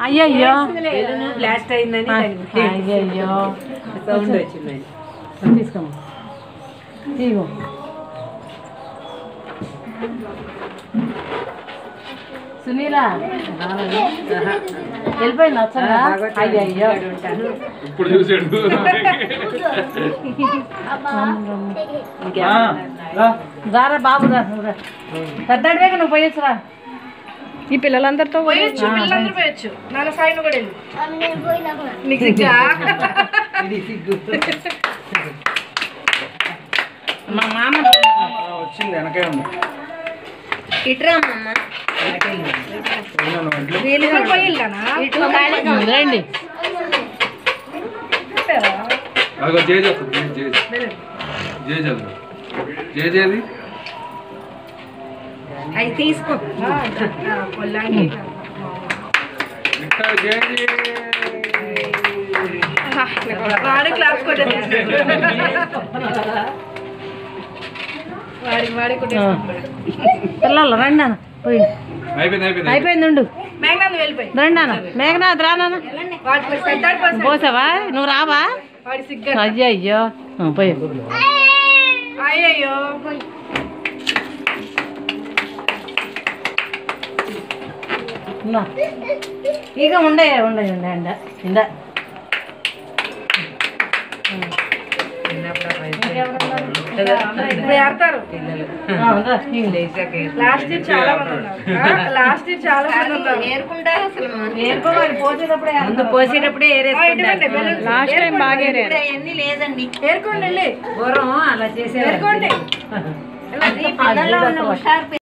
అయ్యయ్యో బ్లాస్ట్ అయిందని అయ్యయ్యో సౌండ్ వచ్చిందని. తీసుకోమా ఇగో సునీలా వెళ్ళిపోయింది వచ్చా అయ్యయ్యో ఇప్పుడు చూసాడు. రారా బాబు రా పెద్దడివే నువ్వు పోయొచ్చురా ఈ పిల్లలందరితో పోయొచ్చు, పిల్లలందరూ పోయొచ్చు. నాన్న సాయి కూడా వెళ్ళు. నీకు సిగ్గా? మా మామ వచ్చింది వెనకే ఉంది. ఇటురా అమ్మ. వీలుగా పోయిల్లానా? రండి అదిగో జేజ్ వస్తుంది. జేజ్ అది జేజేది అవి తీసుకో. పొల్లాంగి జేజీ వాడే క్లాస్ కొట్టేసి వాడే కొట్టేసుకుంటాడు. పిల్లలు రండి నాన్న పోయి అయిపోయింది. అయిపోయింది ఉండు మేఘనాథ్ వెళ్ళిపోయి రండి నాన్న మేఘనాథ్ రా నాన్న వాడి పెద్దాడు పోసాడు. పోసావా నువ్వు రావా వాడి సిగ్గా. అయ్యో అయ్యో పోయి అయ్యయ్యో ఇక ఉండే ఉండే ఉండే ఉండ ఇంద ఇప్పుడు ఏడతారు. లాస్ట్ ఇయర్ చాలా మంది ఉన్నారు. లాస్ట్ ఇయర్ చాలా మంది ఉన్నారు. ఏరుకోవాలి పోసేటప్పుడే ముందు పోసేటప్పుడే ఏరేసుకుంటారు. లాస్ట్ టైం బాగా ఏరుకోండి వెళ్ళి పూర్వం అలా చేసేవారు. ఏరుకోండి. అది